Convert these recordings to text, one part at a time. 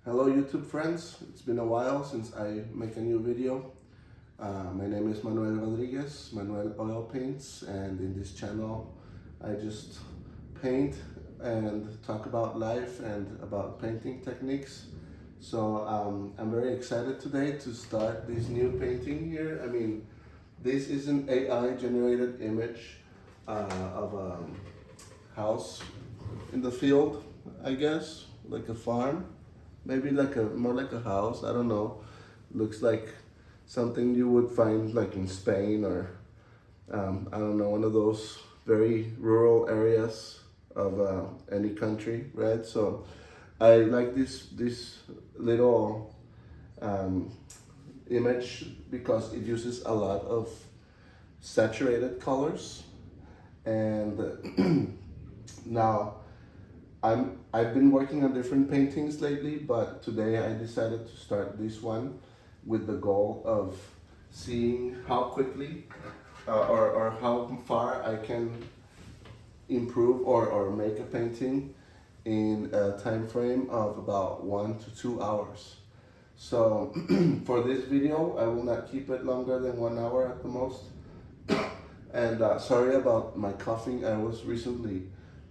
Hello YouTube friends, it's been a while since I make a new video. My name is Manuel Rodriguez, Manuel Oil Paints, and in this channel I just paint and talk about life and about painting techniques. So I'm very excited today to start this new painting here. This is an AI generated image of a house in the field, I guess, like a farm. Maybe more like a house. I don't know. Looks like something you would find like in Spain or I don't know, one of those very rural areas of any country, right? So I like this little um, image because it uses a lot of saturated colors, and now I've been working on different paintings lately, but today I decided to start this one with the goal of seeing how quickly or how far I can improve or make a painting in a time frame of about 1 to 2 hours. So for this video, I will not keep it longer than 1 hour at the most. And sorry about my coughing. I was recently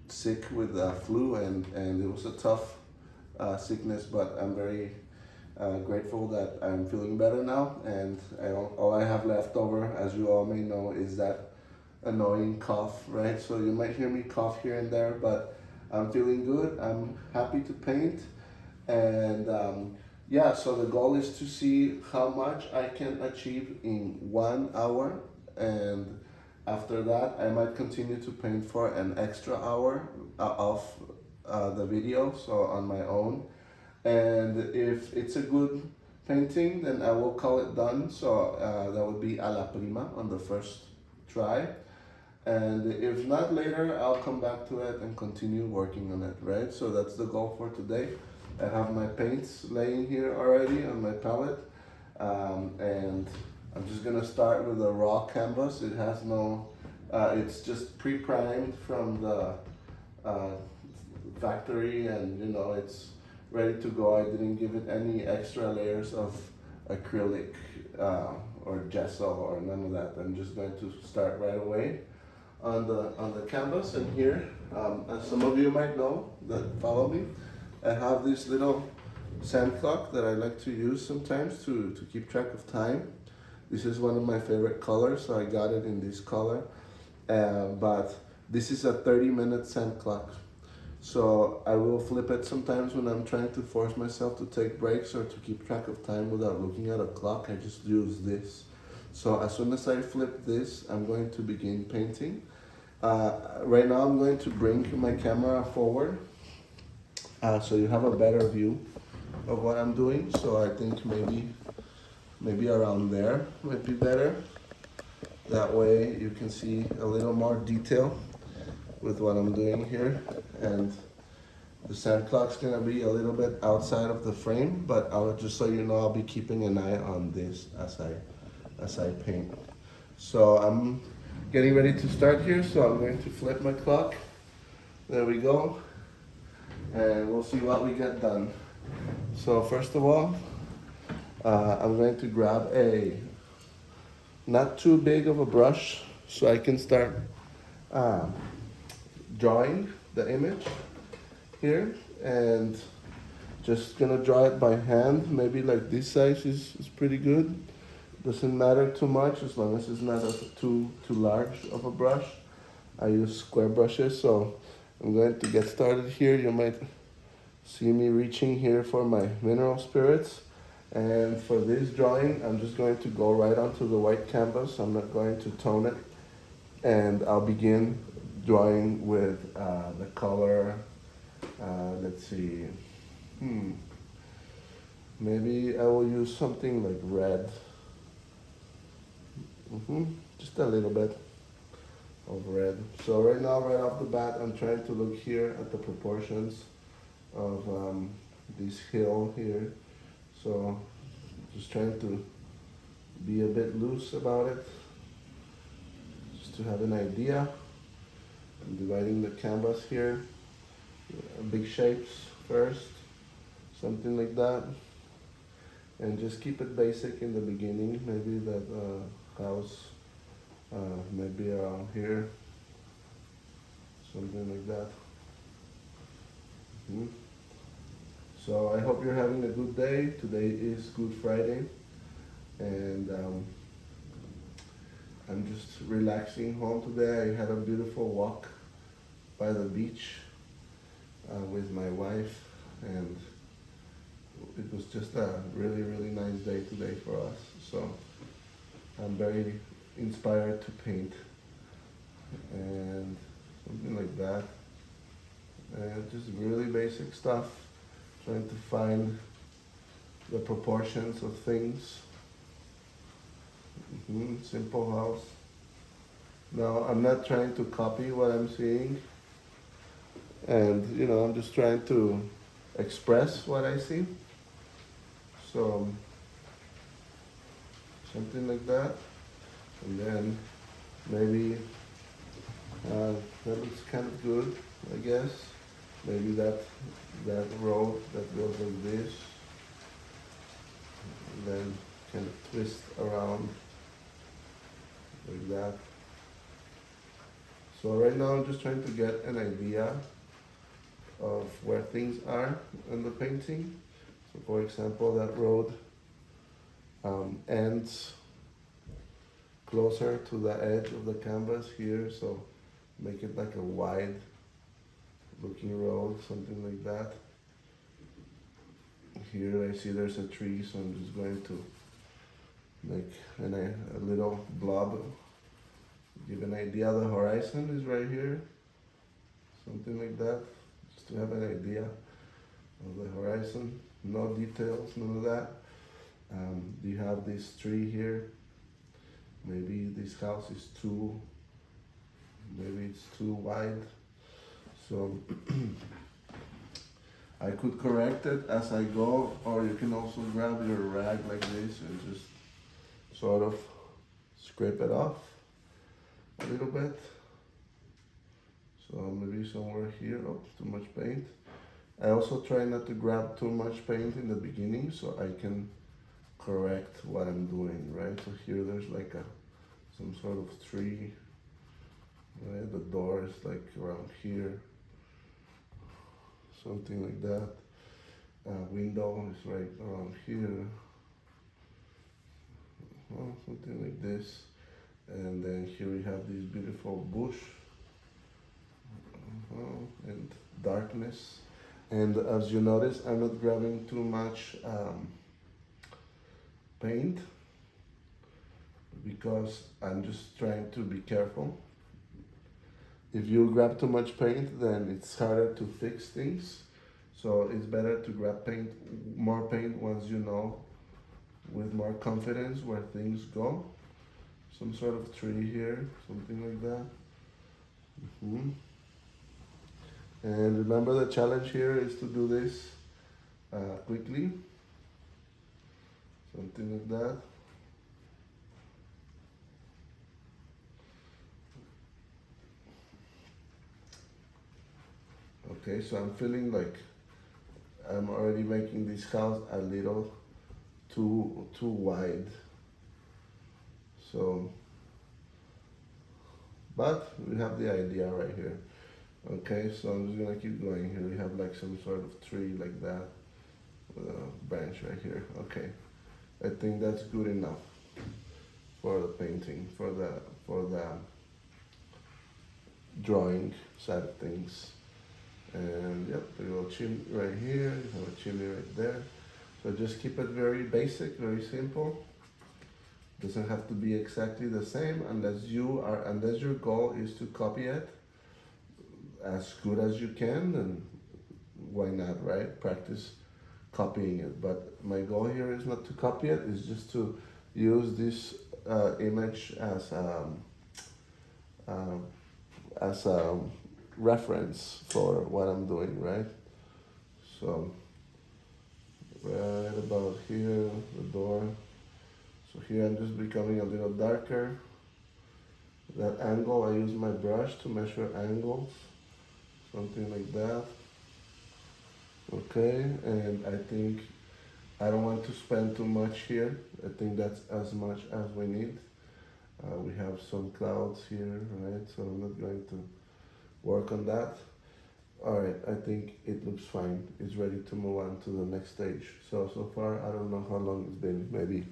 sick with flu, and it was a tough sickness, but I'm very grateful that I'm feeling better now, and all I have left over, as you all may know, is that annoying cough, right? So you might hear me cough here and there, but I'm feeling good. I'm happy to paint, and yeah, so the goal is to see how much I can achieve in 1 hour, and after that, I might continue to paint for an extra hour of the video, so on my own. And if it's a good painting, then I will call it done. So that would be a la prima on the first try. And if not later, I'll come back to it and continue working on it, right? So that's the goal for today. I have my paints laying here already on my palette. And I'm just gonna start with a raw canvas. It has no, it's just pre-primed from the factory, and you know, it's ready to go. I didn't give it any extra layers of acrylic or gesso or none of that. I'm just going to start right away on the canvas. And here, as some of you might know that follow me, I have this little sand clock that I like to use sometimes to keep track of time. This is one of my favorite colors, so I got it in this color. But this is a 30-minute sand clock. So I will flip it sometimes when I'm trying to force myself to take breaks or to keep track of time without looking at a clock. I just use this. So as soon as I flip this, I'm going to begin painting. Right now I'm going to bring my camera forward so you have a better view of what I'm doing. So I think maybe around there might be better. That way you can see a little more detail with what I'm doing here. And the sand clock's gonna be a little bit outside of the frame, but just so you know, I'll be keeping an eye on this as I paint. So I'm getting ready to start here, so I'm going to flip my clock. There we go. And we'll see what we get done. So first of all, I'm going to grab a not too big of a brush so I can start drawing the image here, and just gonna draw it by hand. Maybe like this size is pretty good. Doesn't matter too much as long as it's not too large of a brush. I use square brushes, so I'm going to get started here. You might see me reaching here for my mineral spirits. And for this drawing, I'm just going to go right onto the white canvas. I'm not going to tone it. And I'll begin drawing with the color, let's see, maybe I will use something like red. Just a little bit of red. So right now, right off the bat, I'm trying to look here at the proportions of this hill here. So just trying to be a bit loose about it, just to have an idea. I'm dividing the canvas here, big shapes first. something like that. And just keep it basic in the beginning. Maybe that house, maybe around here, something like that. Mhm. So I hope you're having a good day. Today is Good Friday, and I'm just relaxing home today. I had a beautiful walk by the beach with my wife, and it was just a really, really nice day today for us. So I'm very inspired to paint and something like that. And just really basic stuff, trying to find the proportions of things. Simple house. Now, I'm not trying to copy what I'm seeing, and I'm just trying to express what I see. So, something like that. And then maybe that looks kind of good, I guess. Maybe that road that goes like this, and then kind of twist around like that. So right now I'm just trying to get an idea of where things are in the painting. So for example, that road ends closer to the edge of the canvas here, so make it like a wide looking road, something like that. Here I see there's a tree, so I'm just going to make a little blob. Give an idea, the horizon is right here, something like that, just to have an idea of the horizon. No details, none of that. You have this tree here. Maybe this house is maybe it's too wide. So I could correct it as I go, or you can also grab your rag like this and just sort of scrape it off a little bit. So maybe somewhere here, oh, too much paint. I also try not to grab too much paint in the beginning so I can correct what I'm doing, right? So here there's like some sort of tree, right? The door is like around here, something like that. Window is right around here, something like this. And then here we have this beautiful bush and darkness. And as you notice, I'm not grabbing too much paint because I'm just trying to be careful. If you grab too much paint, then it's harder to fix things. So it's better to grab more paint once you know with more confidence where things go. Some sort of tree here, something like that. And remember, the challenge here is to do this quickly, something like that. Okay, so I'm feeling like I'm already making this house a little too wide. So, but we have the idea right here. Okay, so I'm just gonna keep going here. We have like some sort of tree like that, with a branch right here. Okay, I think that's good enough for the painting, for the drawing side of things. And yep, a little chimney right here. You have a chimney right there. So just keep it very basic, very simple. Doesn't have to be exactly the same unless your goal is to copy it as good as you can, then why not, right? Practice copying it. But my goal here is not to copy it, it's just to use this image as a reference for what I'm doing, right? So right about here, the door. So here I'm just becoming a little darker. That angle, I use my brush to measure angles, something like that. Okay, and I think I don't want to spend too much here. I think that's as much as we need. We have some clouds here, right? So I'm not going to work on that. All right, I think it looks fine. It's ready to move on to the next stage. So far, I don't know how long it's been. Maybe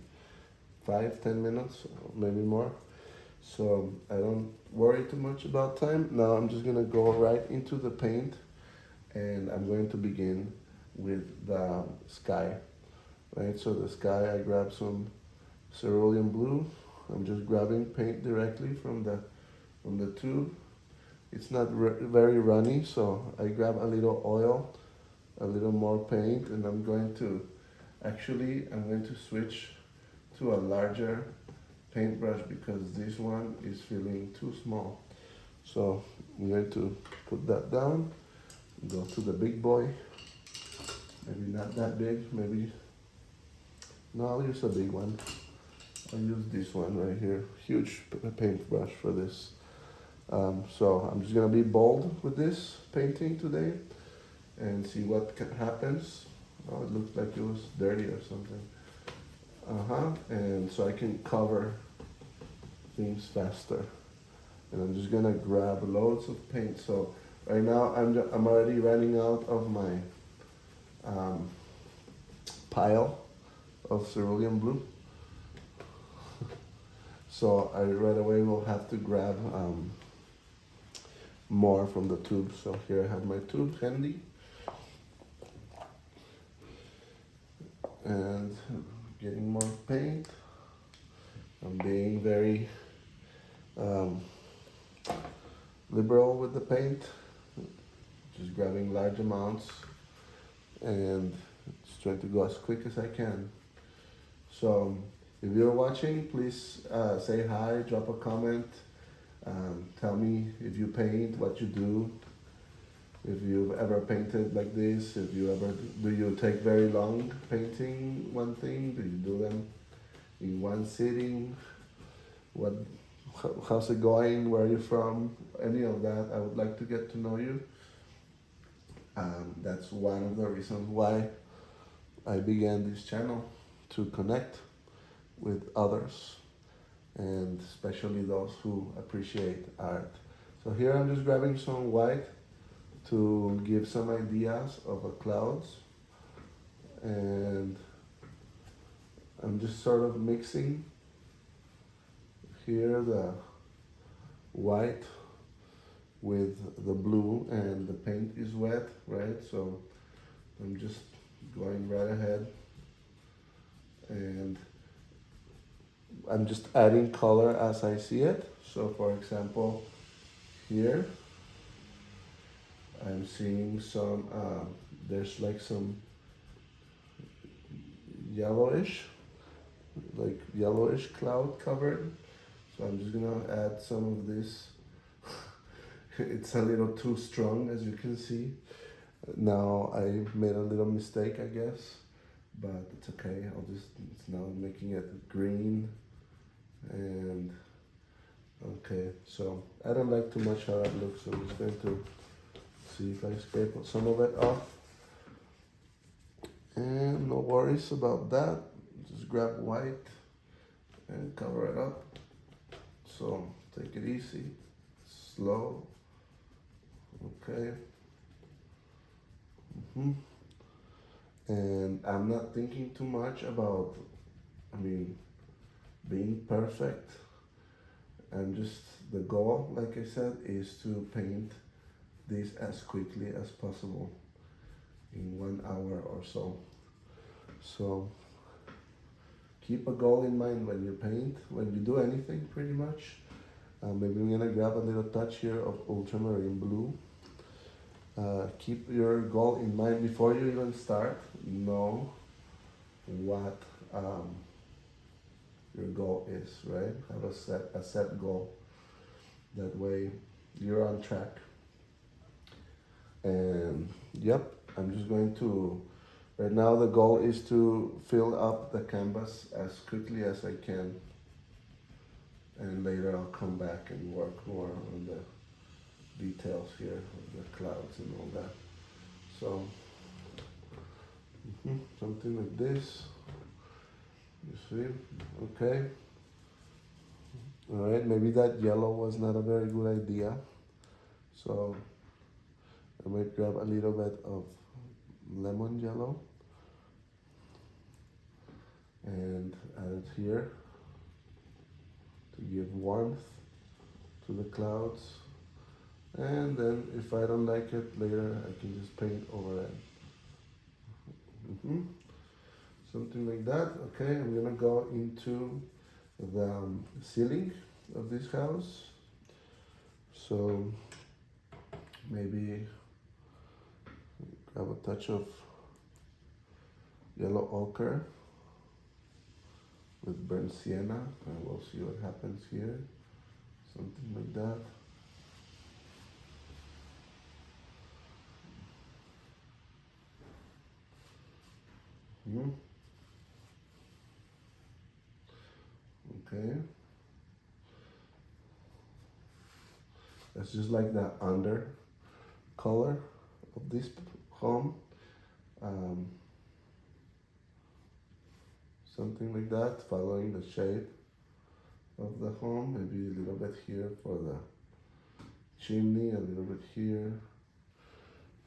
5, 10 minutes, maybe more. So I don't worry too much about time. Now I'm just gonna go right into the paint, and I'm going to begin with the sky. Right. So the sky, I grab some cerulean blue. I'm just grabbing paint directly from the tube. It's not very runny, so I grab a little oil, a little more paint, and I'm going to switch to a larger paintbrush because this one is feeling too small. So I'm going to put that down, go to the big boy. Maybe not that big, maybe, no, I'll use a big one. I'll use this one right here, huge paintbrush for this. So I'm just gonna be bold with this painting today and see what happens. Oh, it looks like it was dirty or something. And so I can cover things faster. And I'm just gonna grab loads of paint. So right now I'm already running out of my um, pile of cerulean blue. So I right away will have to grab more from the tube. So here I have my tube handy. And getting more paint. I'm being very liberal with the paint, just grabbing large amounts and just trying to go as quick as I can. So if you're watching, please say hi, drop a comment, tell me if you paint, what you do, if you've ever painted like this, if you ever, do you take very long painting one thing, do you do them in one sitting, how's it going, where are you from, any of that, I would like to get to know you. That's one of the reasons why I began this channel, to connect with others, and especially those who appreciate art. So here I'm just grabbing some white to give some ideas of the clouds, and I'm just sort of mixing here the white with the blue, and the paint is wet, right? So I'm just going right ahead, and I'm just adding color as I see it. So for example, here I'm seeing some, there's like some yellowish, cloud covered. So I'm just gonna add some of this. It's a little too strong, as you can see. Now I made a little mistake, I guess, but it's okay. It's now making it green, and okay, so I don't like too much how that looks, so I'm just going to see if I scrape some of it off. And no worries about that. Just grab white and cover it up. So take it easy, slow. Okay. And I'm not thinking too much about, being perfect. The goal, like I said, is to paint this as quickly as possible in 1 hour or so. So keep a goal in mind when you paint, when you do anything pretty much. Maybe I'm gonna grab a little touch here of ultramarine blue. Keep your goal in mind before you even start. Know what your goal is, right? Have a set goal. That way you're on track. And yep, I'm just going to, right now the goal is to fill up the canvas as quickly as I can. And later I'll come back and work more on the details here, of the clouds and all that. So Something like this. You see? Okay. All right, maybe that yellow was not a very good idea. So I might grab a little bit of lemon yellow and add it here to give warmth to the clouds. And then if I don't like it later, I can just paint over it. Something like that. Okay, I'm gonna go into the ceiling of this house. So maybe grab a touch of yellow ochre with burnt sienna, and we'll see what happens here. Something like that. Okay. That's just like the under color of this home. Something like that, following the shape of the home. Maybe a little bit here for the chimney, a little bit here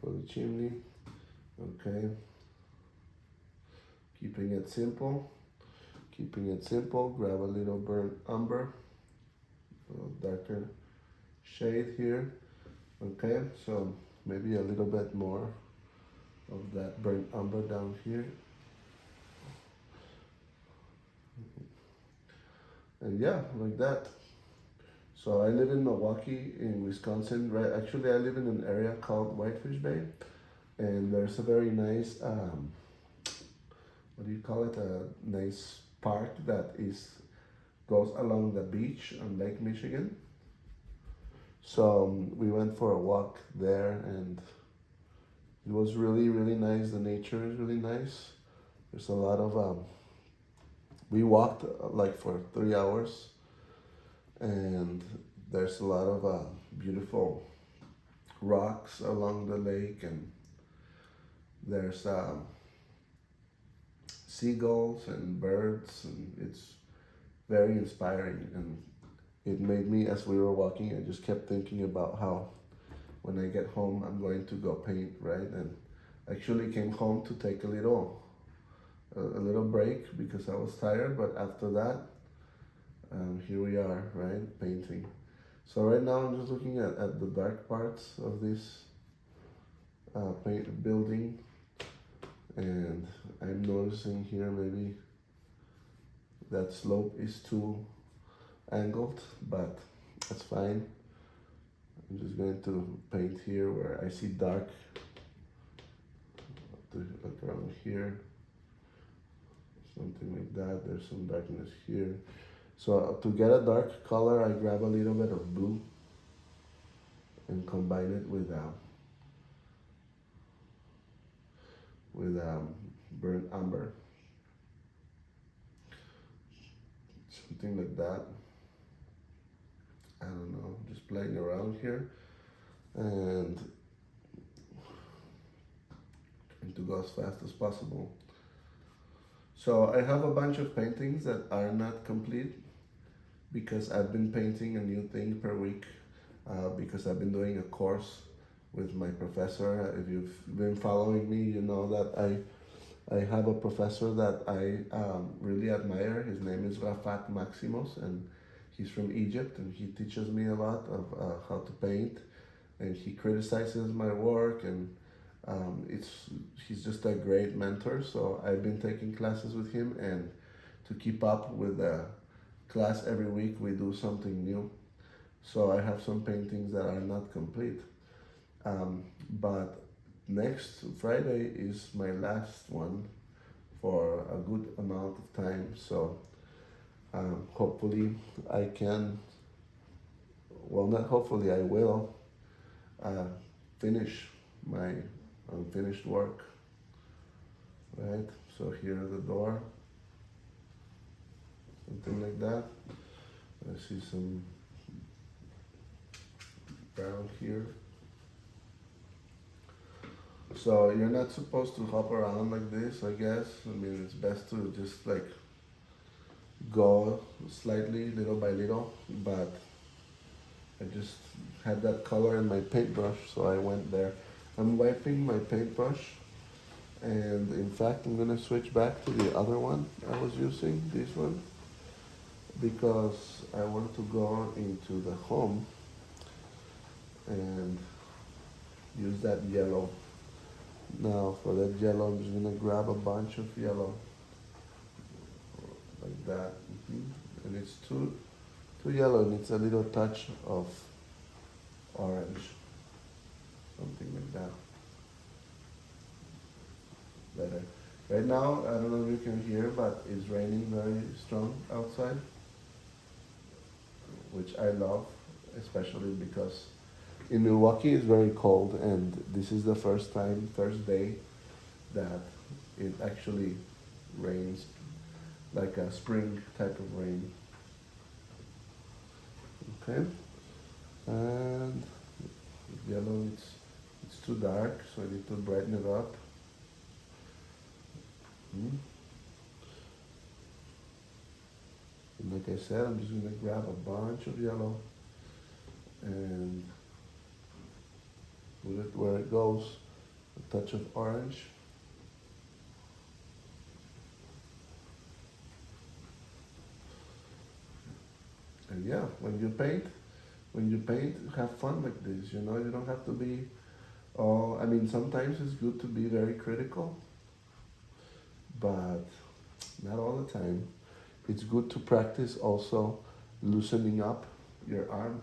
for the chimney. Okay. Keeping it simple. Grab a little burnt umber, a little darker shade here. Okay, so maybe a little bit more of that burnt umber down here. And yeah, like that. So I live in Milwaukee, in Wisconsin, right? Actually, I live in an area called Whitefish Bay, and there's a very nice, what do you call it? A nice park that goes along the beach on Lake Michigan. So we went for a walk there, and it was really, really nice. The nature is really nice. There's a lot of, we walked like for 3 hours, and there's a lot of beautiful rocks along the lake, and there's seagulls and birds, and it's very inspiring. And it made me, as we were walking, I just kept thinking about how when I get home I'm going to go paint, right? And actually came home to take a little break because I was tired, but after that here we are, right, painting. So right now I'm just looking at the dark parts of this building, and I'm noticing here maybe that slope is too angled, but that's fine. I'm just going to paint here where I see dark, like around here, something like that. There's some darkness here. So to get a dark color, I grab a little bit of blue and combine it with burnt umber, something like that. I don't know, just playing around here and trying to go as fast as possible. So I have a bunch of paintings that are not complete because I've been painting a new thing per week because I've been doing a course with my professor. If you've been following me, you know that I have a professor that I really admire. His name is Rafat Maximos, and he's from Egypt, and he teaches me a lot of how to paint, and he criticizes my work, and he's just a great mentor. So I've been taking classes with him, and to keep up with the class every week we do something new. So I have some paintings that are not complete, but next Friday is my last one for a good amount of time. So hopefully I can, well, not hopefully, I will finish my unfinished work, right? So here is the door, something like that. I see some brown here. So you're not supposed to hop around like this, I guess. I mean, it's best to just like go slightly, little by little. But I just had that color in my paintbrush, so I went there. I'm wiping my paintbrush, and in fact, I'm gonna switch back to the other one I was using, this one, because I want to go into the home and use that yellow. Now for that yellow, I'm just gonna grab a bunch of yellow like that. And it's too yellow, and it's a little touch of orange, something like that. Better. Right now, I don't know if you can hear, but it's raining very strong outside, which I love, especially because in Milwaukee it's very cold, and this is the first time, Thursday, that it actually rains, like a spring type of rain. Okay, and yellow, it's too dark, so I need to brighten it up. And like I said, I'm just gonna grab a bunch of yellow and put it where it goes. A touch of orange. And yeah, when you paint, have fun like this, you know, you don't have to be I mean, sometimes it's good to be very critical, but not all the time. It's good to practice also loosening up your arm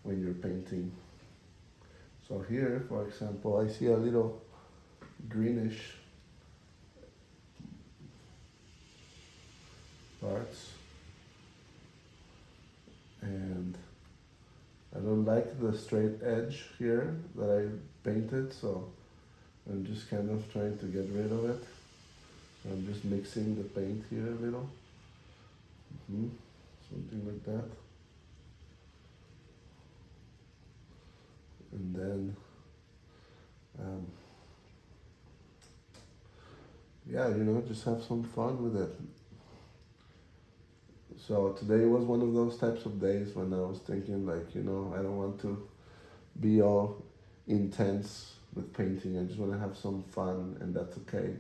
when you're painting. So here, for example, I see a little greenish parts, and I don't like the straight edge here that I painted, so I'm just kind of trying to get rid of it. I'm just mixing the paint here a little. Something like that. And then, yeah, you know, just have some fun with it. So today was one of those types of days when I was thinking, like, you know, I don't want to be all intense with painting. I just want to have some fun, and that's okay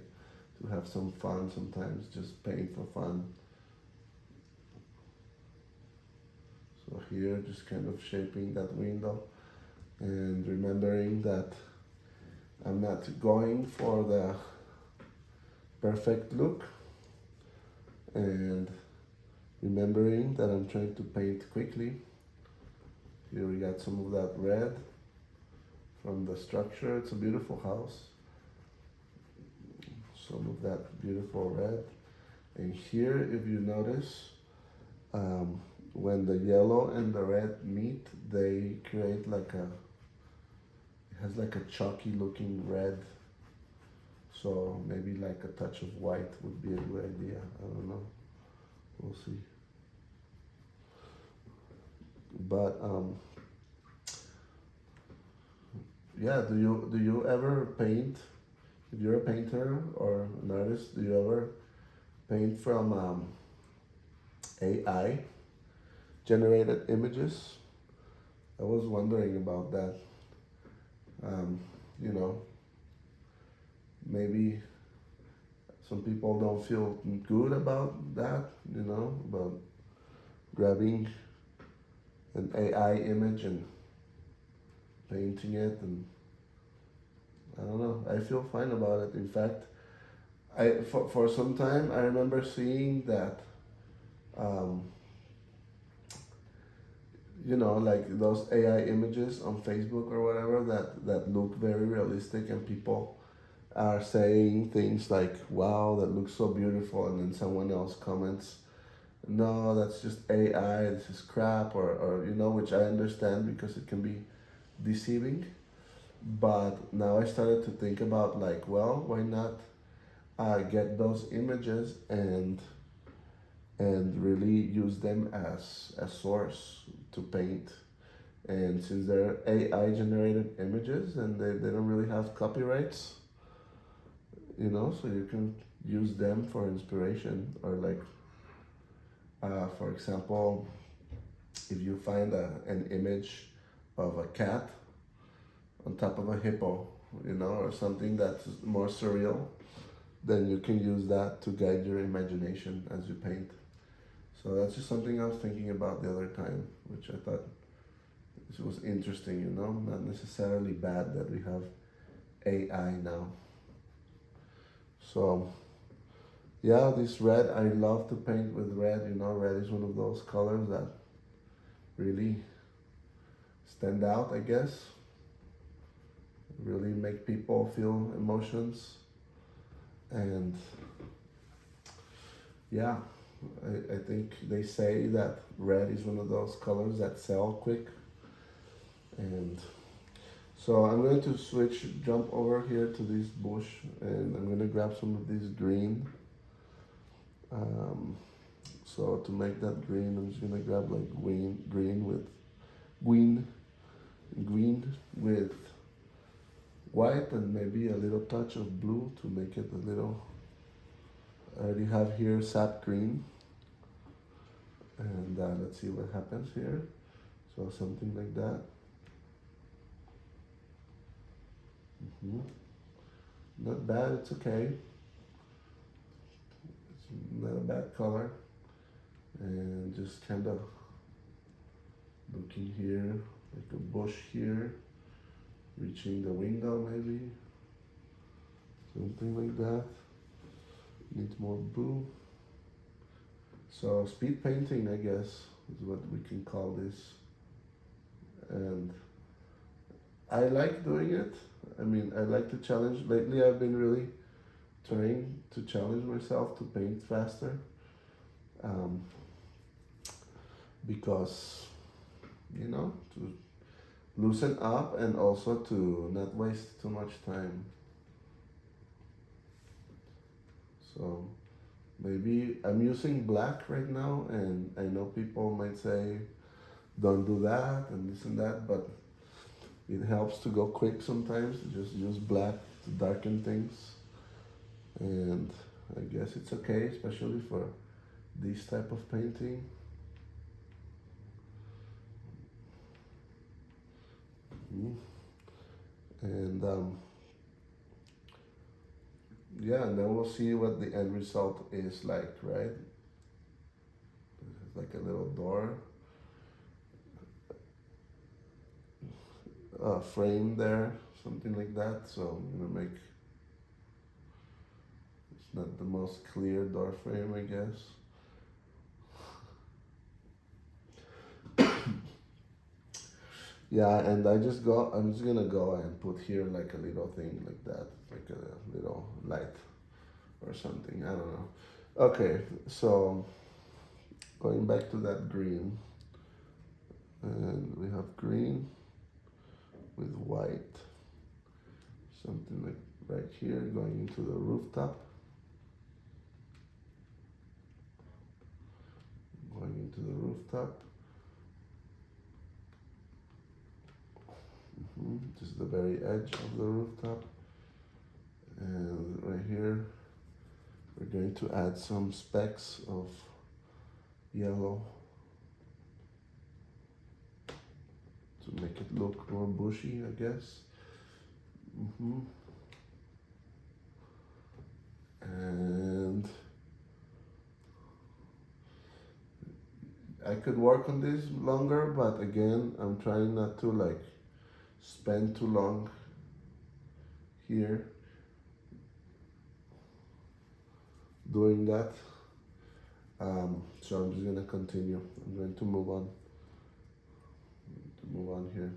to have some fun sometimes, just paint for fun. So here, just kind of shaping that window and remembering that I'm not going for the perfect look, and remembering that I'm trying to paint quickly. Here we got some of that red from the structure. It's a beautiful house. Some of that beautiful red. And here, if you notice, when the yellow and the red meet, they create like it has like a chalky looking red. So maybe like a touch of white would be a good idea. I don't know. We'll see. But yeah, do you ever paint? If you're a painter or an artist, do you ever paint from AI generated images? I was wondering about that. You know, maybe some people don't feel good about that, you know, about grabbing an AI image and painting it, and I don't know, I feel fine about it. In fact, for some time I remember seeing that you know, like those AI images on Facebook or whatever that look very realistic, and people are saying things like, wow, that looks so beautiful, and then someone else comments, no, that's just AI, this is crap, or you know, which I understand because it can be deceiving. But now I started to think about, like, well, why not get those images and really use them as a source to paint, And since they're AI generated images and they don't really have copyrights, so you can use them for inspiration. Or like, for example, if you find an image of a cat on top of a hippo, or something that's more surreal, then you can use that to guide your imagination as you paint. So that's just something I was thinking about the other time, which I thought this was interesting, not necessarily bad that we have AI now. So yeah, this red, I love to paint with red. Red is one of those colors that really stand out, I guess. Really make people feel emotions. And yeah, I think they say that red is one of those colors that sell quick. And so I'm going to jump over here to this bush, and I'm going to grab some of this green. So to make that green, I'm just going to grab like green with white and maybe a little touch of blue to make it a little. I already have here sap green, and let's see what happens here. So something like that. Not bad, it's okay. It's not a bad color. And just kind of looking here, like a bush here, reaching the window maybe. Something like that. Need more blue. So speed painting, I guess, is what we can call this. And I like doing it. I mean, I like to challenge. Lately, I've been really trying to challenge myself to paint faster. Because, to loosen up and also to not waste too much time. So maybe I'm using black right now, and I know people might say, don't do that and this and that, but it helps to go quick sometimes to just use black to darken things. And I guess it's okay, especially for this type of painting. And yeah, and then we'll see what the end result is like, right? It's like a little door frame there, something like that. So I'm gonna make, it's not the most clear door frame, I guess. Yeah, and I'm just gonna go and put here like a little thing like that, like a little light or something, I don't know. Okay, so going back to that green, and we have green with white, something like right here going into the rooftop, just the very edge of the rooftop. And right here we're going to add some specks of yellow to make it look more bushy, I guess. And I could work on this longer, but again, I'm trying not to like spend too long here doing that. So I'm just gonna continue. I'm going to move on. Here.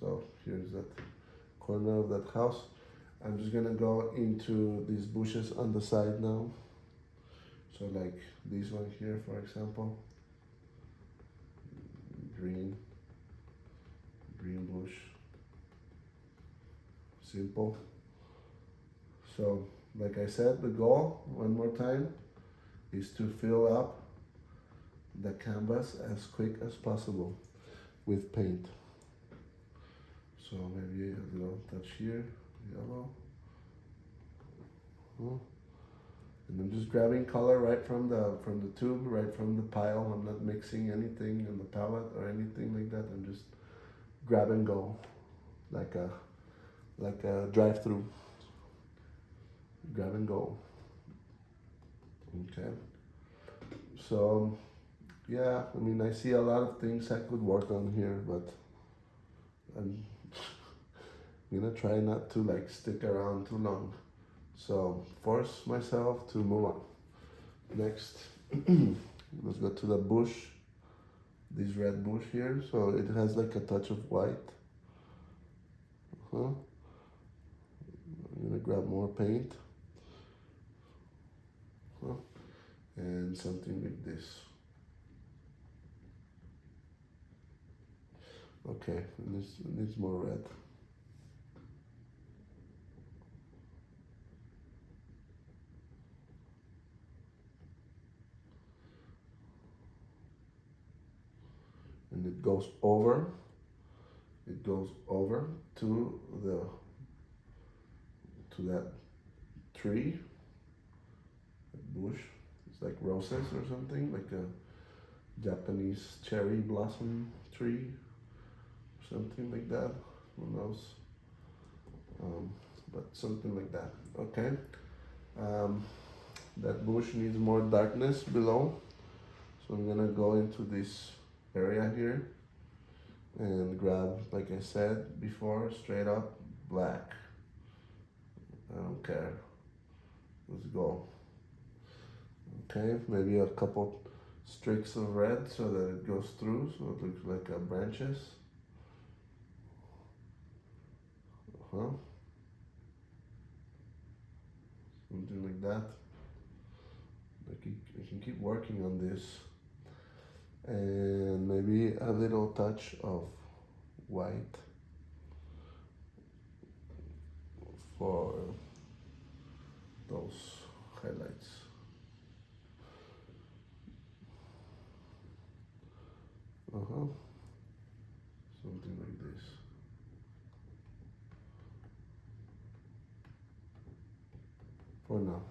So here's that corner of that house. I'm just gonna go into these bushes on the side now. So like this one here, for example. Green bush. Simple. So like I said, the goal, one more time, is to fill up the canvas as quick as possible. with paint. So maybe a little touch here, yellow. And I'm just grabbing color right from the tube, right from the pile. I'm not mixing anything in the palette or anything like that. I'm just grab and go, like a drive-through. Grab and go. Okay. So yeah, I mean, I see a lot of things I could work on here, but I'm gonna try not to like stick around too long. So force myself to move on. Next, let's go to the bush. This red bush here. So it has like a touch of white. I'm gonna grab more paint. And something like this. Okay, it needs more red. And it goes over to that tree, that bush. It's like roses or something, like a Japanese cherry blossom tree, something like that. Who knows? But something like that. Okay. That bush needs more darkness below, so I'm gonna go into this area here and grab, like I said before, straight up black. I don't care. Let's go. Okay, maybe a couple streaks of red so that it goes through, so it looks like branches. Something like that. I can keep working on this. And maybe a little touch of white for those highlights. Something like this. For now.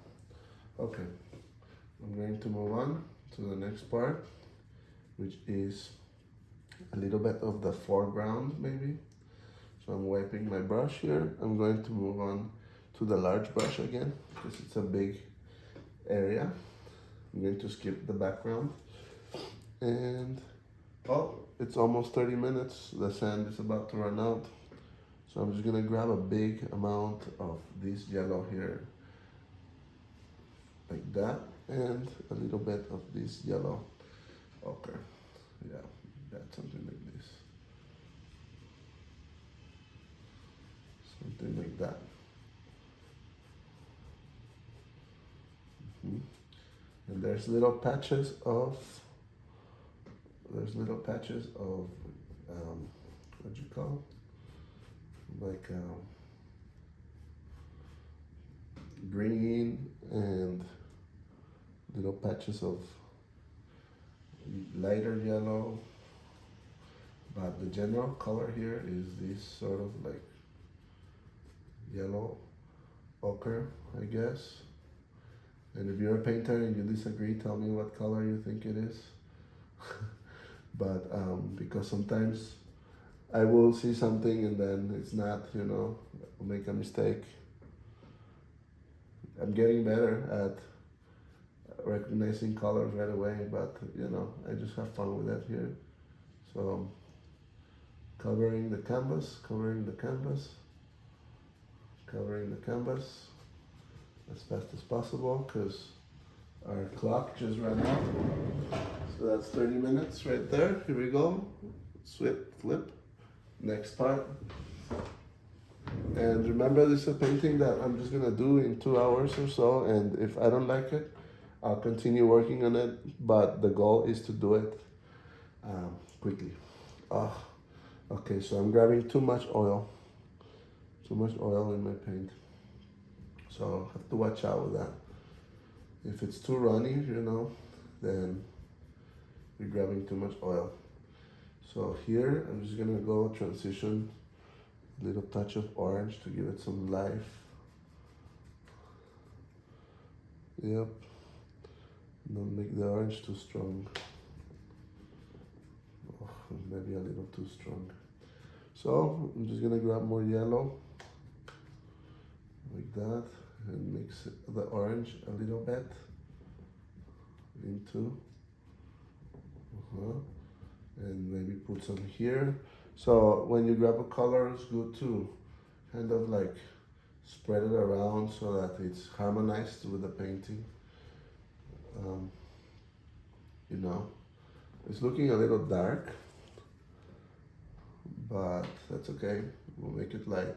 Okay, I'm going to move on to the next part, which is a little bit of the foreground maybe. So I'm wiping my brush here. I'm going to move on to the large brush again because it's a big area. I'm going to skip the background. And oh, it's almost 30 minutes. The sand is about to run out. So I'm just gonna grab a big amount of this yellow here, like that, and a little bit of this yellow ochre. Yeah, that's something like this. Something like that. And there's little patches of what you call, like green and little patches of lighter yellow, but the general color here is this sort of like yellow ochre, I guess. And if you're a painter and you disagree, tell me what color you think it is. But because sometimes I will see something and then it's not, I'll make a mistake. I'm getting better at recognizing colors right away, but I just have fun with that here. So covering the canvas as fast as possible because our clock just ran out. So that's 30 minutes right there. Here we go. Flip. Next part. And remember, this is a painting that I'm just gonna do in 2 hours or so, and if I don't like it, I'll continue working on it, but the goal is to do it quickly. Okay, so I'm grabbing too much oil in my paint. So I have to watch out with that. If it's too runny, then you're grabbing too much oil. So here I'm just gonna go transition a little touch of orange to give it some life. Yep. Don't make the orange too strong. Oh, maybe a little too strong. So I'm just gonna grab more yellow like that and mix the orange a little bit into and maybe put some here. So when you grab a color, it's good to kind of like spread it around so that it's harmonized with the painting. You know, it's looking a little dark, but that's okay. We'll make it light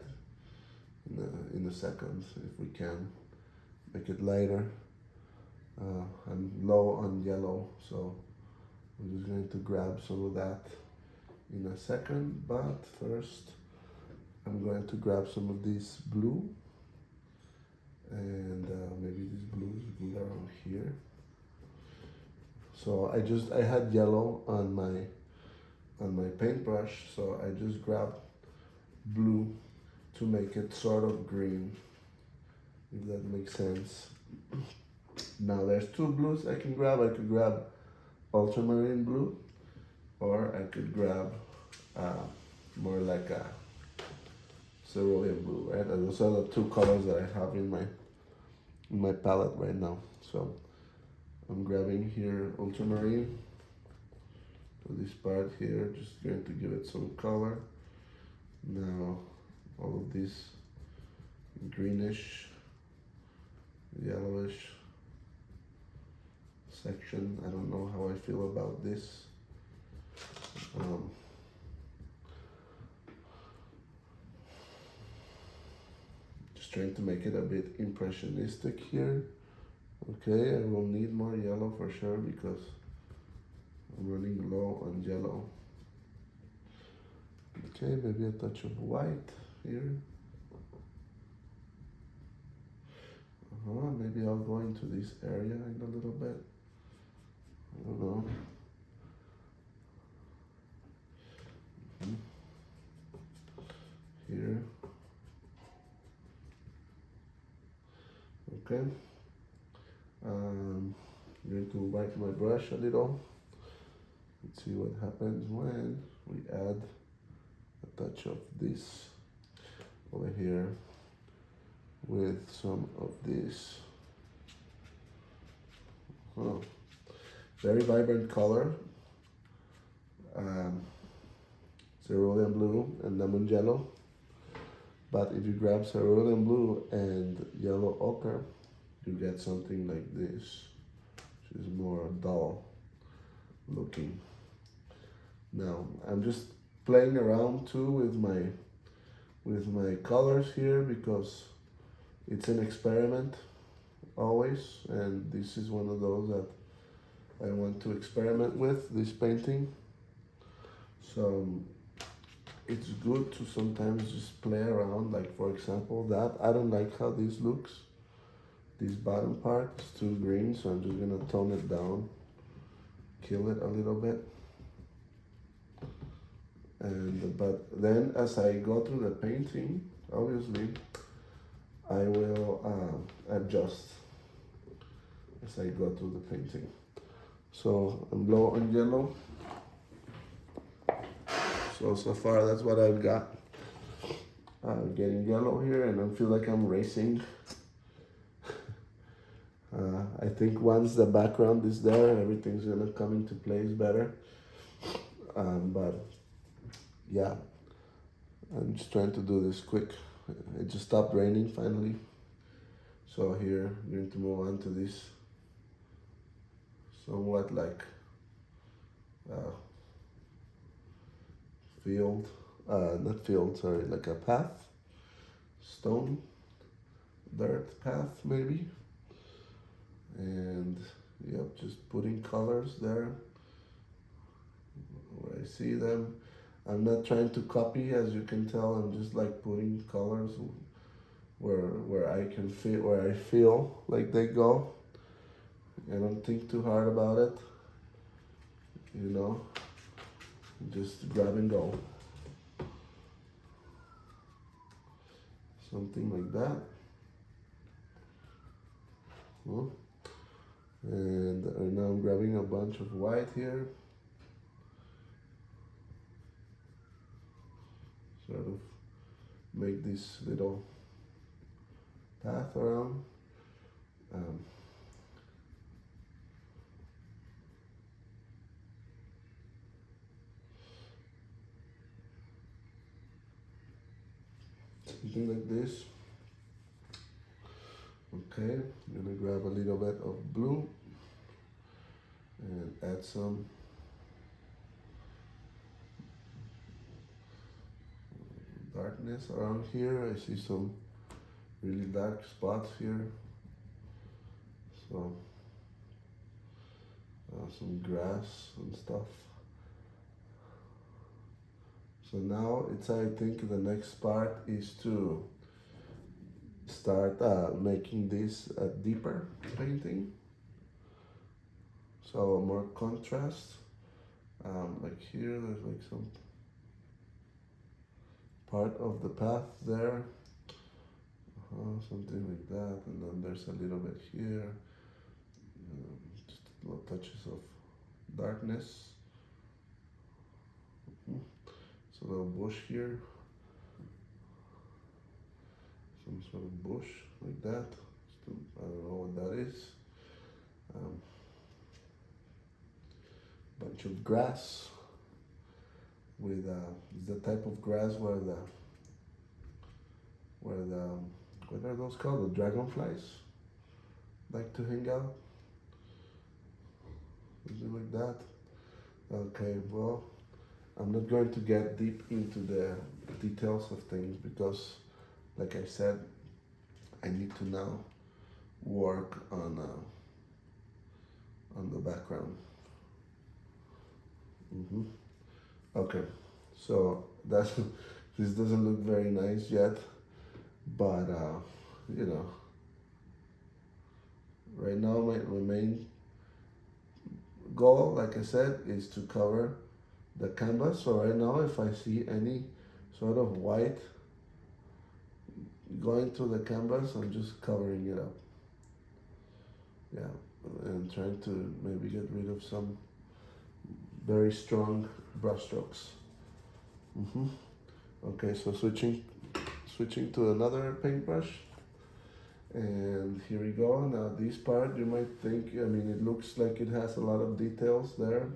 in a second if we can. Make it lighter. I'm low on yellow, so I'm just going to grab some of that in a second, but first I'm going to grab some of this blue and maybe this blue is good around here. So I had yellow on my paintbrush, so I just grabbed blue to make it sort of green, if that makes sense. Now there's two blues I can grab. I could grab ultramarine blue, or I could grab more like a cerulean blue, right? And those are the two colors that I have in my palette right now. So I'm grabbing here ultramarine for this part here, just going to give it some color. Now all of this greenish, yellowish section, I don't know how I feel about this. Just trying to make it a bit impressionistic here. Okay, I will need more yellow for sure because I'm running low on yellow. Okay, maybe a touch of white here. Maybe I'll go into this area in a little bit. I don't know. Here. Okay. I'm going to wipe my brush a little. Let's see what happens when we add a touch of this over here with some of this. Oh, very vibrant color. Cerulean blue and lemon yellow. But if you grab cerulean blue and yellow ochre, you get something like this, which is more dull looking. Now I'm just playing around too with my colors here because it's an experiment always, and this is one of those that I want to experiment with, this painting. So it's good to sometimes just play around, like for example that. I don't like how this looks. This bottom part is too green, so I'm just gonna tone it down, kill it a little bit. But then as I go through the painting, obviously, I will adjust as I go through the painting. So I'm low on yellow. So far that's what I've got. Getting yellow here, and I feel like I'm racing. I think once the background is there, everything's gonna come into place better. But yeah, I'm just trying to do this quick. It just stopped raining finally. So here, I'm going to move on to this somewhat like field, not field, sorry, like a path, stone, dirt path maybe. And yep, just putting colors there where I see them. I'm not trying to copy, as you can tell. I'm just like putting colors where I can feel, where I feel like they go. I don't think too hard about it, you know. just grab and go. Something like that. Oh. And now I'm grabbing a bunch of white here. Sort of make this little path around. Something like this. Okay, I'm gonna grab a little bit of blue and add some darkness around here. I see some really dark spots here. So some grass and stuff. So now I think the next part is to start making this a deeper painting. So more contrast. Like here, there's like some part of the path there. Something like that. And then there's a little bit here. Just little touches of darkness. So a little bush here. Some sort of bush like that. I don't know what that is. Bunch of grass with the type of grass where the what are those called? The dragonflies like to hang out. Something like that. Okay, well, I'm not going to get deep into the details of things because, like I said, I need to now work on the background. Okay, so that's this doesn't look very nice yet, but you know, right now my main goal, like I said, is to cover the canvas. So right now, if I see any sort of white going to the canvas, I'm just covering it up. Yeah, and trying to maybe get rid of some very strong brush strokes. Okay, so switching to another paintbrush. And here we go. Now this part, you might think, I mean, it looks like it has a lot of details there.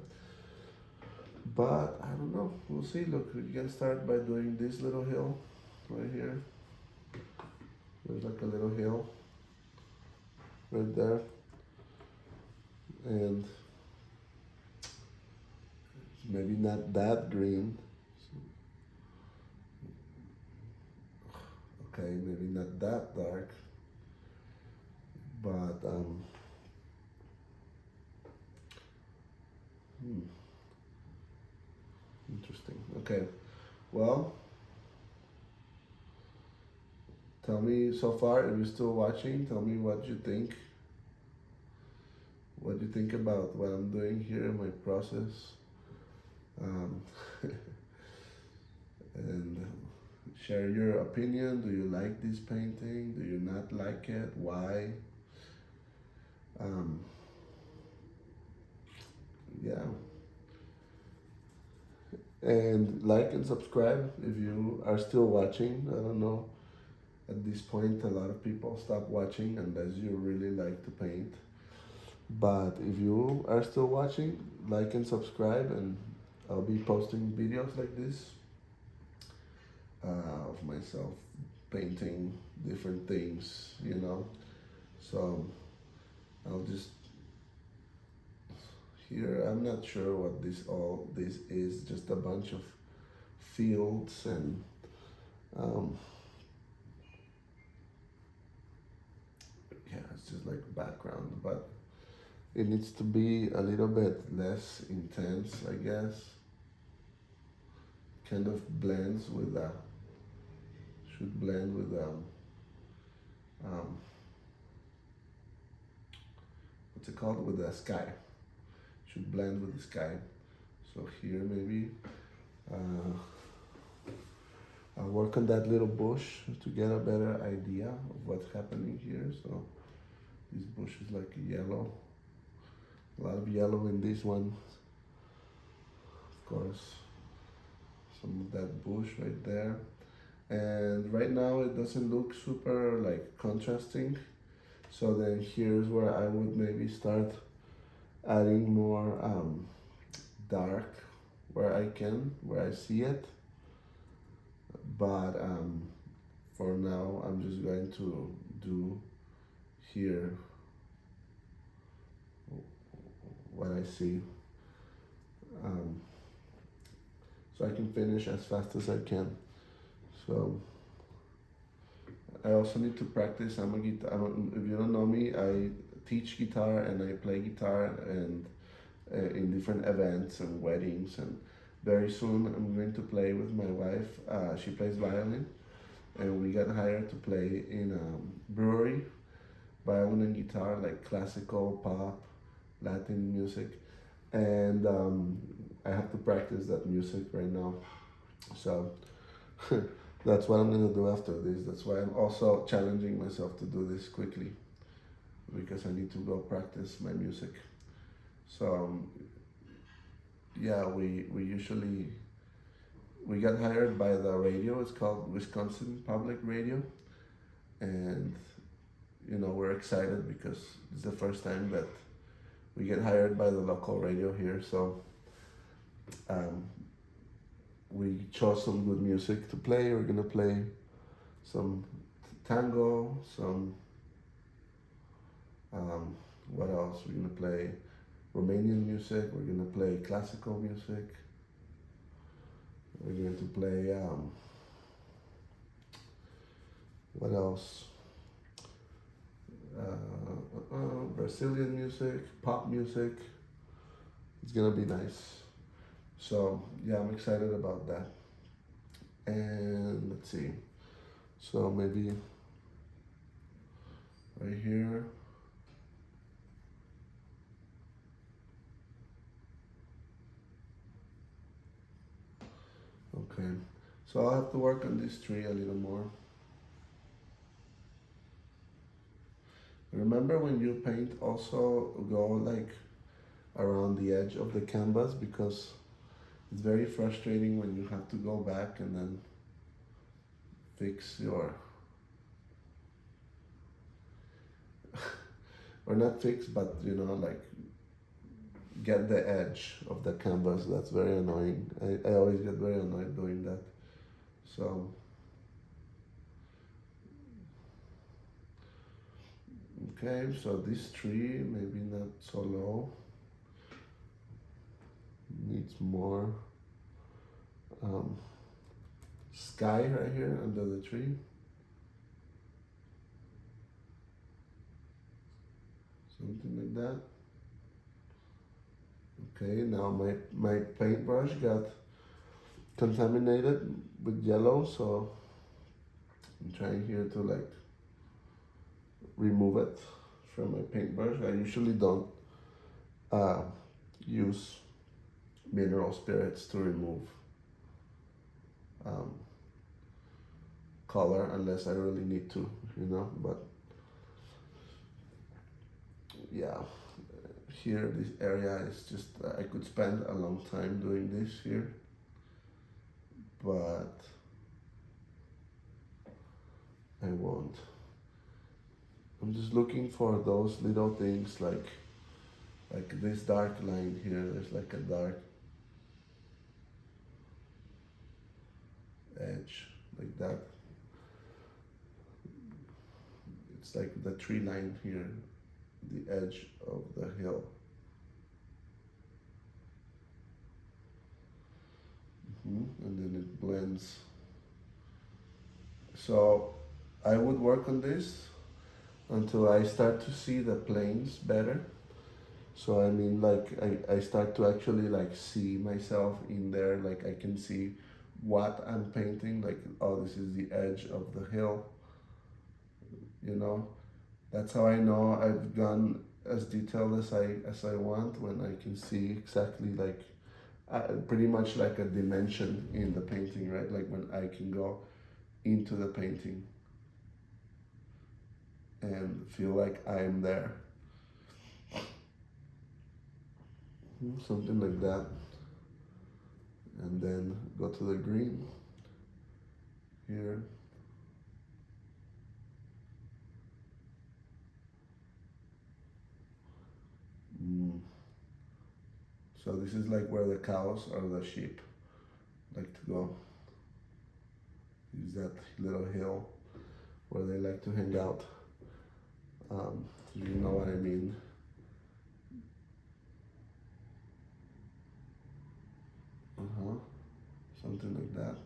But I don't know, we'll see. Look, we can start by doing this little hill right here. There's like a little hill right there. And maybe not that green. Okay, maybe not that dark. But interesting. Okay, well, tell me so far, if you're still watching, tell me what you think. What do you think about what I'm doing here, my process? And share your opinion. Do you like this painting? Do you not like it? Why? Yeah. And like and subscribe if you are still watching. I don't know. At this point, a lot of people stop watching unless you really like to paint. But if you are still watching, like and subscribe, and I'll be posting videos like this of myself painting different things, you know. So I'll just here, I'm not sure what this is, just a bunch of fields and yeah, it's just like background, but it needs to be a little bit less intense, I guess. Kind of blends with should blend with what's it called, with the sky. Should blend with the sky. So So here maybe uh, I'll work on that little bush to get a better idea of what's happening here. So this bush is like yellow, a lot of yellow in this one. Of course, some of that bush right there. And right now it doesn't look super like contrasting. So then here's where I would maybe start adding more dark where I can, where I see it. But for now, I'm just going to do here what I see, um, so I can finish as fast as I can. So I also need to practice. I'm a guitar. If you don't know me, I teach guitar and I play guitar and in different events and weddings. And very soon I'm going to play with my wife. She plays violin, and we got hired to play in a brewery, violin and guitar, like classical, pop, Latin music. And I have to practice that music right now. So that's what I'm gonna do after this. That's why I'm also challenging myself to do this quickly, because I need to go practice my music. So yeah, we usually we got hired by the radio. It's called Wisconsin Public Radio, and we're excited because it's the first time that we get hired by the local radio here. So um, we chose some good music to play. We're gonna play some tango, some what else? We're gonna play Romanian music. We're gonna play classical music. We're going to play what else? Brazilian music, pop music. It's gonna be nice. So yeah, I'm excited about that. And let's see. So maybe right here. Okay. So I'll have to work on this tree a little more. Remember when you paint, also go like around the edge of the canvas, because it's very frustrating when you have to go back and then fix your or not fix, but like get the edge of the canvas. That's very annoying. I always get very annoyed doing that. So okay, so this tree maybe not so low, needs more sky right here under the tree. Something like that. Okay, now my paintbrush got contaminated with yellow, so I'm trying here to like remove it from my paintbrush. I usually don't uh, use mineral spirits to remove um, color unless I really need to, but yeah, here this area is just I could spend a long time doing this here, but I won't. I'm just looking for those little things like this dark line here. There's like a dark edge like that. It's like the tree line here, the edge of the hill. And then it blends. So I would work on this until I start to see the planes better. So I mean, like I start to actually like see myself in there, like I can see what I'm painting, like, oh, this is the edge of the hill, That's how I know I've gone as detailed as I want, when I can see exactly like pretty much like a dimension in the painting, right? Like when I can go into the painting and feel like I am there. Something like that. And then go to the green here. Mm. So this is like where the cows or the sheep like to go. Use that little hill where they like to hang out. You know what I mean. Something like that.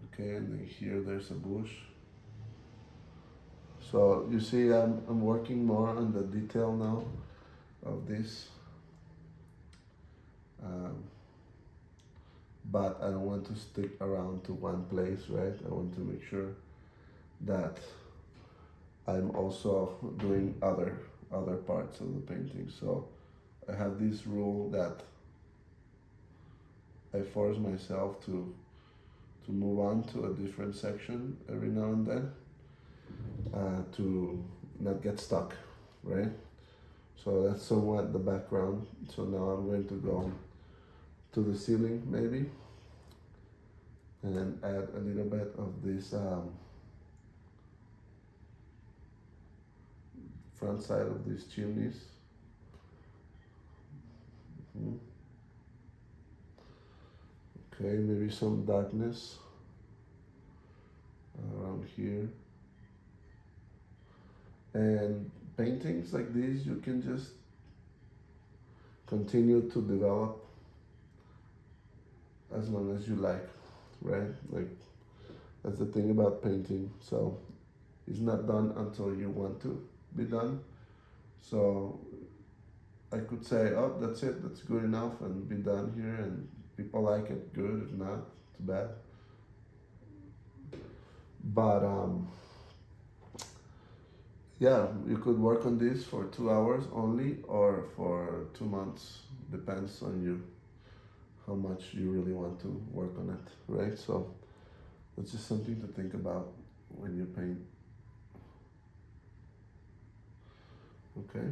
Okay, and then here there's a bush. So you see, I'm working more on the detail now of this. Um, but I don't want to stick around to one place, right? I want to make sure that I'm also doing other parts of the painting. So I have this rule that I force myself to move on to a different section every now and then to not get stuck, right? So that's somewhat the background. So now I'm going to go to the ceiling maybe and add a little bit of this front side of these chimneys. Mhm. Okay, maybe some darkness around here. And paintings like these, you can just continue to develop as long as you like, right? Like, that's the thing about painting. So it's not done until you want to be done. So I could say, oh, that's it, that's good enough, and be done here, and people like it, good. If not, too bad. But yeah, you could work on this for 2 hours only, or for 2 months. Depends on you, how much you really want to work on it, right? So it's just something to think about when you paint. Okay,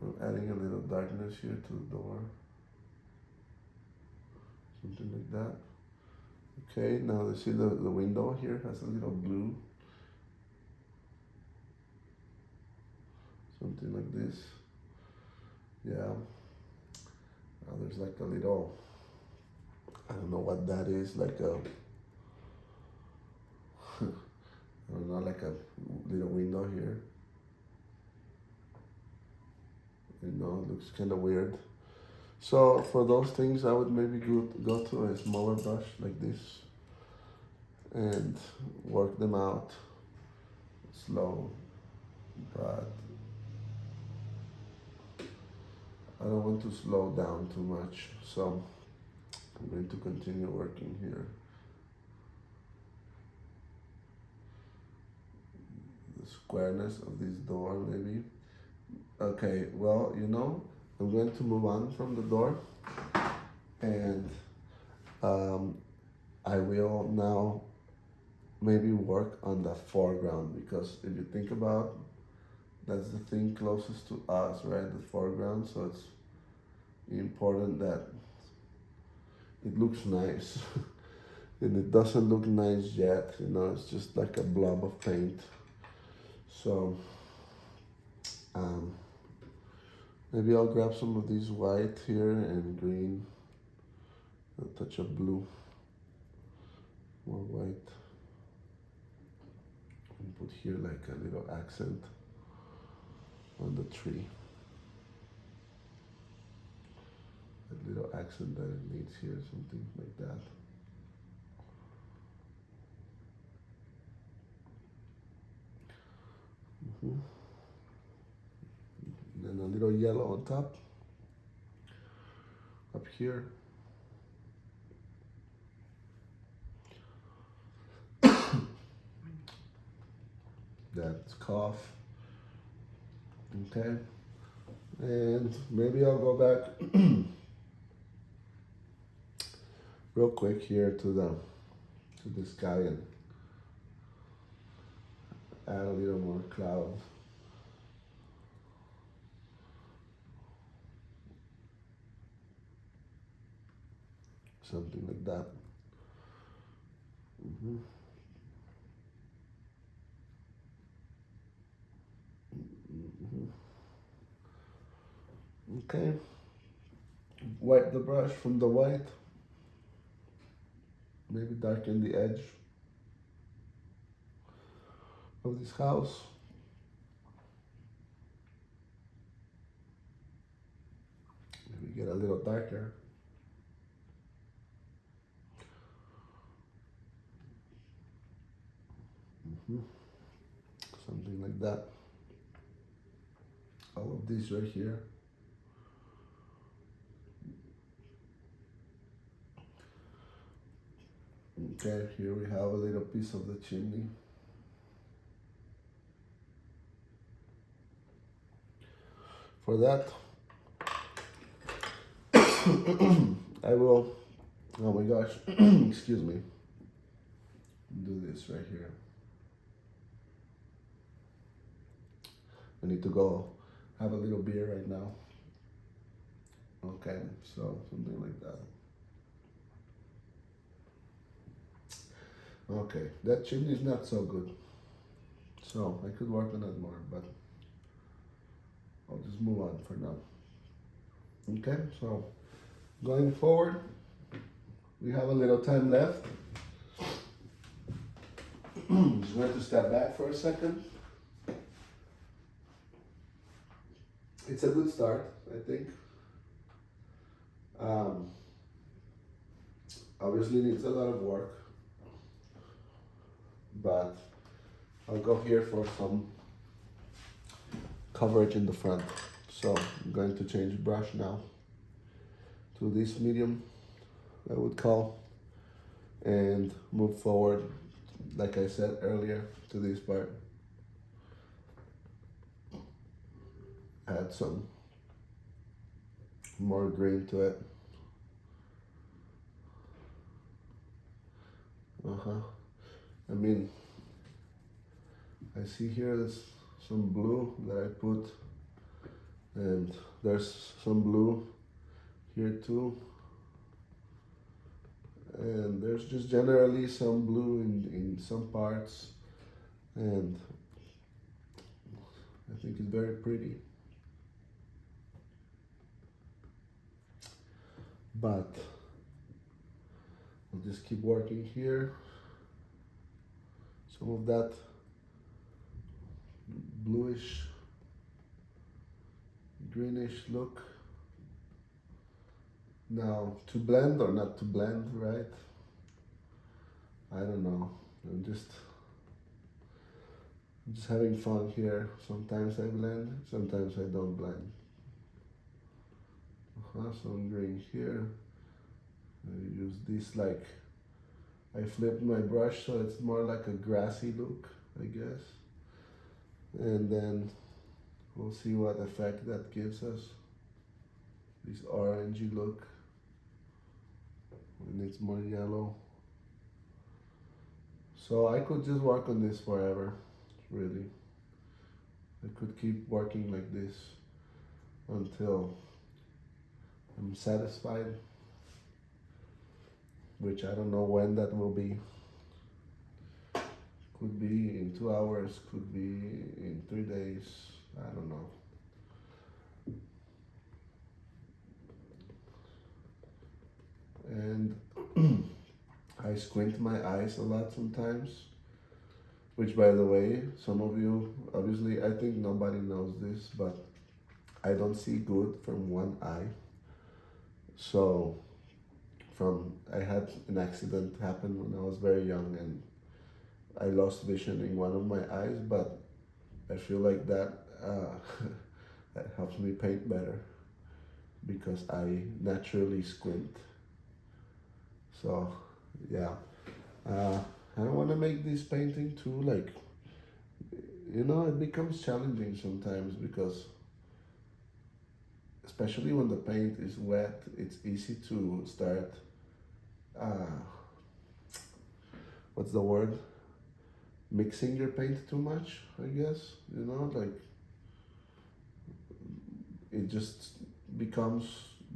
I'm adding a little darkness here to the door, something like that. Okay, now you see the window here has a little blue, something like this. Yeah, now there's like a little, I don't know what that is, like a, I don't know, like a little window here. You know, it looks kind of weird. So for those things, I would maybe go to a smaller brush like this and work them out slow, but I don't want to slow down too much. So I'm going to continue working here. The squareness of this door, maybe. Okay, well, I'm going to move on from the door, and I will now maybe work on the foreground, because if you think about, that's the thing closest to us, right? The foreground. So it's important that it looks nice. And it doesn't look nice yet, it's just like a blob of paint. So maybe I'll grab some of these white here and green, a touch of blue, more white, and put here like a little accent on the tree. A little accent that it needs here, something like that. And then a little yellow on top, up here. That's cough. Okay. And maybe I'll go back real quick here to the sky and add a little more cloud. Something like that. Hmm. Okay. Wipe the brush from the white. Maybe darken the edge of this house. Maybe get a little darker. Hmm. Something like that. All of these right here. Okay, here we have a little piece of the chimney. For that, I will, oh my gosh, excuse me, do this right here. I need to go have a little beer right now. Okay, so something like that. Okay, that chimney is not so good. So I could work on it more, but I'll just move on for now. Okay, so going forward, we have a little time left. Just going to step back for a second. It's a good start, I think. Obviously needs a lot of work, but I'll go here for some coverage in the front. So I'm going to change brush now to this medium, I would call, and move forward, like I said earlier, to this part. Add some more green to it. I mean, I see here there's some blue that I put, and there's some blue here too, and there's just generally some blue in some parts, and I think it's very pretty. But I'll just keep working here. Some of that bluish, greenish look. Now, to blend or not to blend, right? I don't know. I'm just having fun here. Sometimes I blend, sometimes I don't blend. Some green here. I use this like, I flipped my brush so it's more like a grassy look, I guess. And then we'll see what effect that gives us. This orangey look when it's more yellow. So I could just work on this forever, really. I could keep working like this until I'm satisfied, which I don't know when that will be. Could be in 2 hours, could be in 3 days, I don't know. And I squint my eyes a lot sometimes, which, by the way, some of you, obviously, I think nobody knows this, but I don't see good from one eye. So I had an accident happen when I was very young, and I lost vision in one of my eyes, but I feel like that that helps me paint better because I naturally squint. So yeah, I don't want to make this painting too like, it becomes challenging sometimes because especially when the paint is wet, it's easy to start uh, what's the word? Mixing your paint too much, I guess. You know, like it just becomes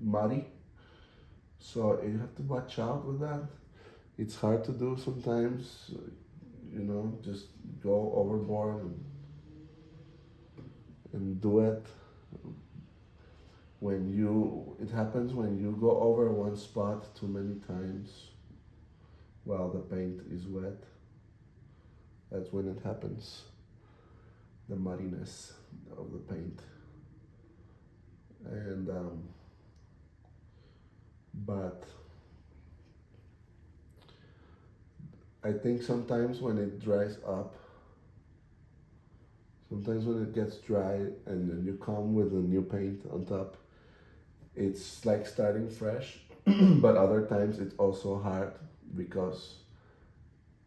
muddy. So you have to watch out with that. It's hard to do sometimes, you know, just go overboard and do it when it happens when you go over one spot too many times while the paint is wet. That's when it happens, the muddiness of the paint. And but I think sometimes when it dries up, sometimes when it gets dry and then you come with a new paint on top, it's like starting fresh. But other times it's also hard because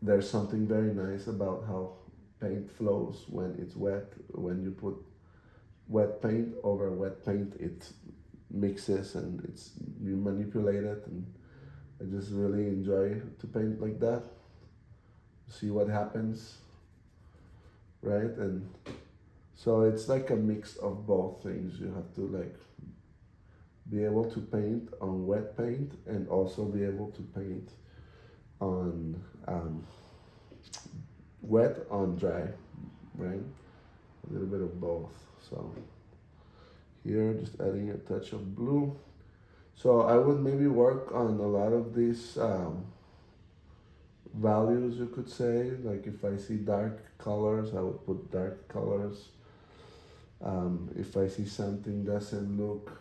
there's something very nice about how paint flows when it's wet. When you put wet paint over wet paint, it mixes and you manipulate it, and I just really enjoy to paint like that. See what happens, right? And so it's like a mix of both things. You have to like be able to paint on wet paint and also be able to paint on wet on dry, right? A little bit of both. So here, just adding a touch of blue. So I would maybe work on a lot of these values, you could say. Like if I see dark colors, I would put dark colors. If I see something doesn't look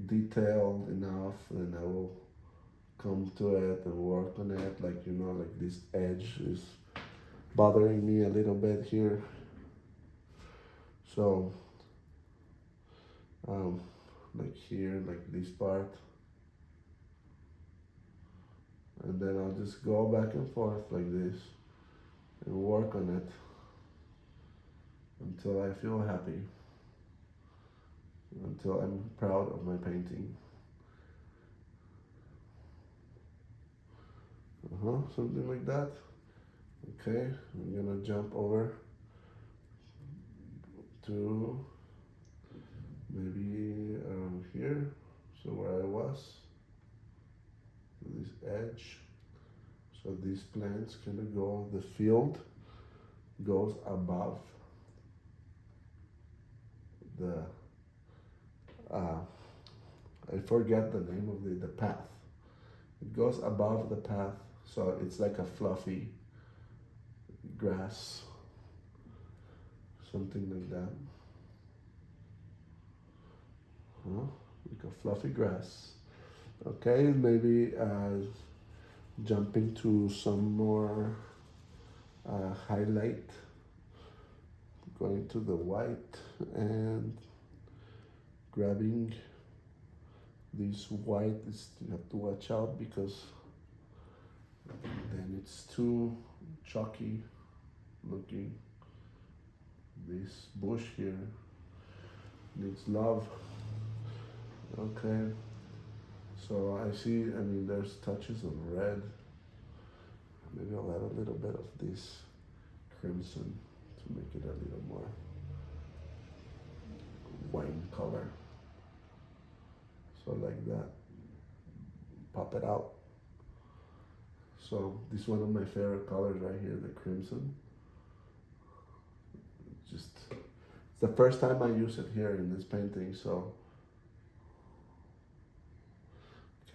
detailed enough, then I will come to it and work on it. Like, you know, like this edge is bothering me a little bit here. So, like here, like this part. And then I'll just go back and forth like this and work on it until I feel happy, until I'm proud of my painting. Something like that. Okay, I'm gonna jump over to maybe here, so where I was, this edge. So these plants kind of go, the field goes above the, I forget the name of the path. It goes above the path, so it's like a fluffy grass, something like that. Like a fluffy grass. Okay, maybe jumping to some more highlight, going to the white and grabbing this white. You have to watch out because then it's too chalky looking. This bush here needs love. Okay, so I see, I mean, there's touches of red. Maybe I'll add a little bit of this crimson to make it a little more wine color. So like that, pop it out. So this is one of my favorite colors right here, the crimson. It's the first time I use it here in this painting, so.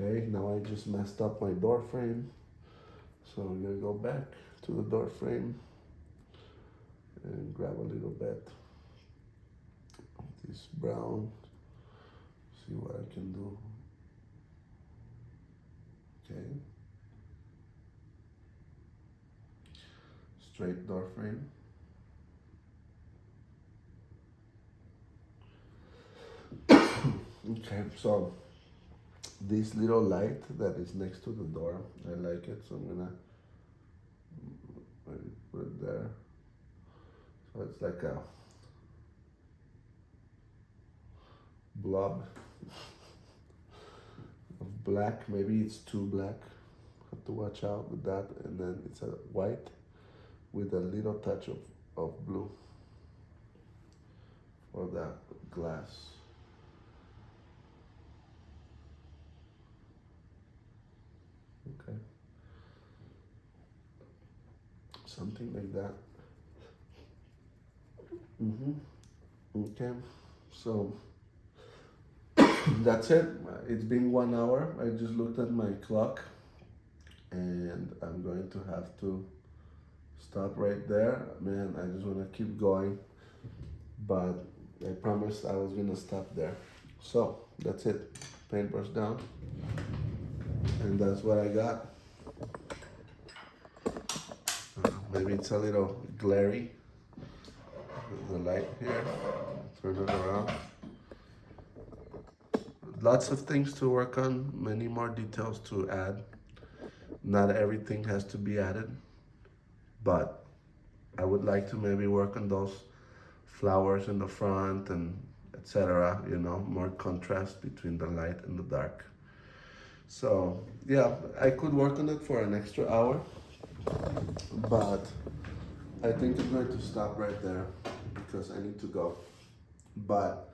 Okay, now I just messed up my door frame. So I'm gonna go back to the door frame and grab a little bit of this brown, see what I can do. Okay. Straight door frame. Okay, so this little light that is next to the door, I like it, so I'm gonna put it there. So it's like a blob of black. Maybe it's too black. have to watch out with that. And then it's a white with a little touch of blue for that glass. Okay. Something like that. Okay. So that's it. It's been 1 hour. I just looked at my clock and I'm going to have to stop right there. Man, I just want to keep going, but I promised I was gonna stop there. So that's it. Paintbrush down, and that's what I got. Maybe it's a little glary, the light here. Turn it around. Lots of things to work on, many more details to add. Not everything has to be added, but I would like to maybe work on those flowers in the front and etc. You know, more contrast between the light and the dark. So yeah, I could work on it for an extra hour, but I think I'm going to stop right there because I need to go. But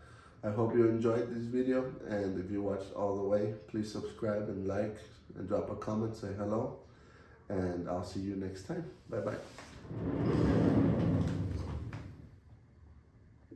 I hope you enjoyed this video, and if you watched all the way, please subscribe and like and drop a comment, say hello, and I'll see you next time. Bye bye.